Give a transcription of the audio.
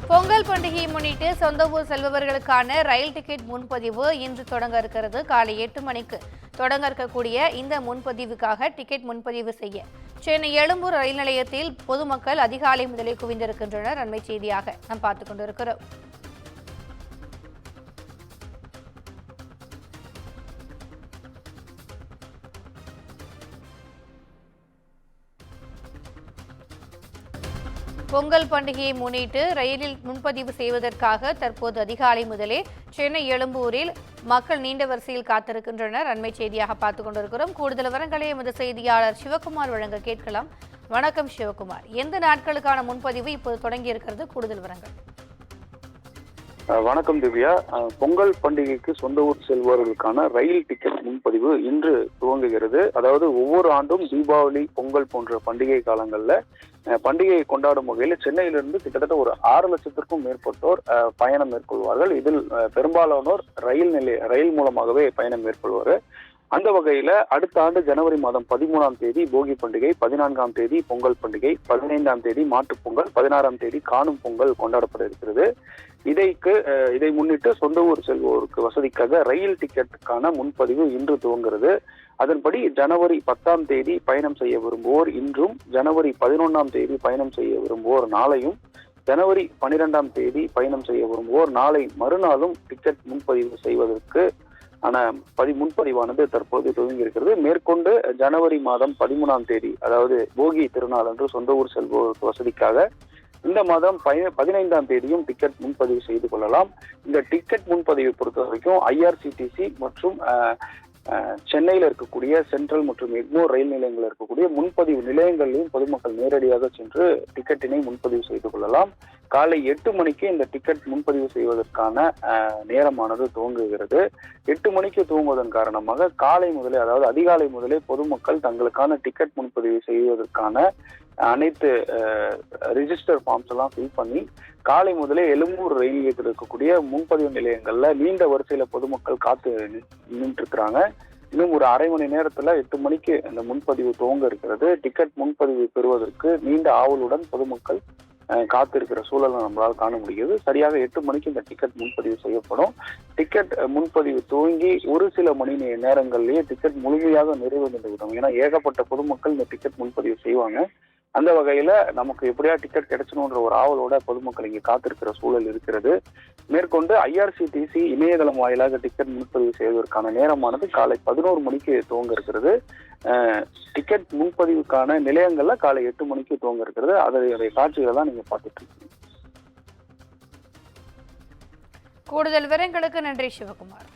பொங்கல் பண்டிகையை முன்னிட்டு சொந்த ஊர் செல்பவர்களுக்கான ரயில் டிக்கெட் முன்பதிவு இன்று தொடங்க இருக்கிறது. காலை 8 மணிக்கு தொடங்க இருக்கக்கூடிய இந்த முன்பதிவுக்காக டிக்கெட் முன்பதிவு செய்ய சென்னை எழும்பூர் ரயில் நிலையத்தில் பொதுமக்கள் அதிகாலை முதலே குவிந்திருக்கின்றனர். அண்மை செய்தியாக நாம் பார்த்துக் கொண்டிருக்கிறோம். பொங்கல் பண்டிகையை முன்னிட்டு ரயிலில் முன்பதிவு செய்வதற்காக தற்போது அதிகாலை முதலே சென்னை எழும்பூரில் மக்கள் நீண்ட வரிசையில் காத்திருக்கின்றனர். அண்மை செய்தியாக பார்த்துக் கொண்டிருக்கிறோம். கூடுதல் விவரங்களை எமது செய்தியாளர் சிவகுமார் வழங்க கேட்கலாம். வணக்கம் சிவகுமார், எந்த நாட்களுக்கான முன்பதிவு இப்போது தொடங்கி இருக்கிறது? கூடுதல் விவரங்கள். வணக்கம் திவ்யா. பொங்கல் பண்டிகைக்கு சொந்த ஊர் செல்பவர்களுக்கான ரயில் டிக்கெட் முன்பதிவு இன்று துவங்குகிறது. அதாவது ஒவ்வொரு ஆண்டும் தீபாவளி, பொங்கல் போன்ற பண்டிகை காலங்களில் பண்டிகையை கொண்டாடும் வகையில் சென்னையிலிருந்து கிட்டத்தட்ட ஒரு 6 லட்சத்திற்கும் மேற்பட்டோர் பயணம் மேற்கொள்வார்கள். இதில் பெரும்பாலானோர் ரயில் மூலமாகவே பயணம் மேற்கொள்வார். அந்த வகையில அடுத்த ஆண்டு ஜனவரி மாதம் 13ஆம் தேதி போகி பண்டிகை, 14ஆம் தேதி பொங்கல் பண்டிகை, 15ஆம் தேதி மாட்டுப் பொங்கல், 16ஆம் தேதி காணும் பொங்கல் கொண்டாடப்பட இருக்கிறது. இதை முன்னிட்டு சொந்த ஊர் செல்வோருக்கு வசதிக்காக ரயில் டிக்கெட்டுக்கான முன்பதிவு இன்று துவங்குகிறது. அதன்படி ஜனவரி 10ஆம் தேதி பயணம் செய்ய விரும்புவோர் இன்றும், ஜனவரி 11ஆம் தேதி பயணம் செய்ய விரும்புவோர் நாளையும், ஜனவரி 12ஆம் தேதி பயணம் செய்ய விரும்புவோர் நாளை மறுநாளும் டிக்கெட் முன்பதிவு செய்வதற்கு முன்பதிவானது தற்போது துவங்கி இருக்கிறது. மேற்கொண்டு ஜனவரி மாதம் 13ஆம் தேதி, அதாவது போகி திருநாள் அன்று சொந்த ஊர் செல்வோருக்கு வசதிக்காக இந்த மாதம் 15ஆம் தேதியும் டிக்கெட் முன்பதிவு செய்து கொள்ளலாம். இந்த டிக்கெட் முன்பதிவை பொறுத்த வரைக்கும் IRCTC மற்றும் சென்னையில் இருக்கக்கூடிய சென்ட்ரல் மற்றும் எக்மோர் ரயில் நிலையங்களில் இருக்கக்கூடிய முன்பதிவு நிலையங்களிலும் பொதுமக்கள் நேரடியாக சென்று டிக்கெட்டினை முன்பதிவு செய்து கொள்ளலாம். காலை 8 மணிக்கு இந்த டிக்கெட் முன்பதிவு செய்வதற்கான நேரமானது துவங்குகிறது. 8 மணிக்கு துவங்குவதன் காரணமாக காலை முதலே, அதாவது அதிகாலை முதலே பொதுமக்கள் தங்களுக்கான டிக்கெட் முன்பதிவு செய்வதற்கான அனைத்து ரிஜிஸ்டர் ஃபார்ம்ஸ் எல்லாம் ஃபில் பண்ணி காலை முதலே எழும்பூர் ரயில் நிலையத்தில் இருக்கக்கூடிய முன்பதிவு நிலையங்கள்ல நீண்ட வரிசையில பொதுமக்கள் காத்து நின்று இருக்கிறாங்க. இன்னும் ஒரு அரை மணி நேரத்துல 8 மணிக்கு இந்த முன்பதிவு துவங்க இருக்கிறது. டிக்கெட் முன்பதிவு பெறுவதற்கு நீண்ட ஆவலுடன் பொதுமக்கள் காத்திருக்கிற சூழலை நம்மளால் காண முடியுது. சரியாக 8 மணிக்கு இந்த டிக்கெட் முன்பதிவு செய்யப்படும். டிக்கெட் முன்பதிவு துவங்கி ஒரு சில மணி நேரங்கள்லயே டிக்கெட் முழுமையாக நிறைவடைந்துவிடும். ஏன்னா ஏகப்பட்ட பொதுமக்கள் இந்த டிக்கெட் முன்பதிவு செய்வாங்க. அந்த வகையில நமக்கு எப்படியா டிக்கெட் கிடைச்சணுன்ற ஒரு ஆவலோட பொதுமக்கள் இங்கே காத்திருக்கிற சூழல் இருக்கிறது. மேற்கொண்டு IRCTC இணையதளம் வாயிலாக டிக்கெட் முன்பதிவு செய்வதற்கான நேரமானது காலை 11 மணிக்கு துவங்க இருக்கிறது. டிக்கெட் முன்பதிவுக்கான நிலையங்கள்ல காலை 8 மணிக்கு துவங்க இருக்கிறது. அதனுடைய காட்சிகளை தான் நீங்க பார்த்துட்டு இருக்கீங்க. கூடுதல் விவரங்களுக்கு நன்றி சிவகுமார்.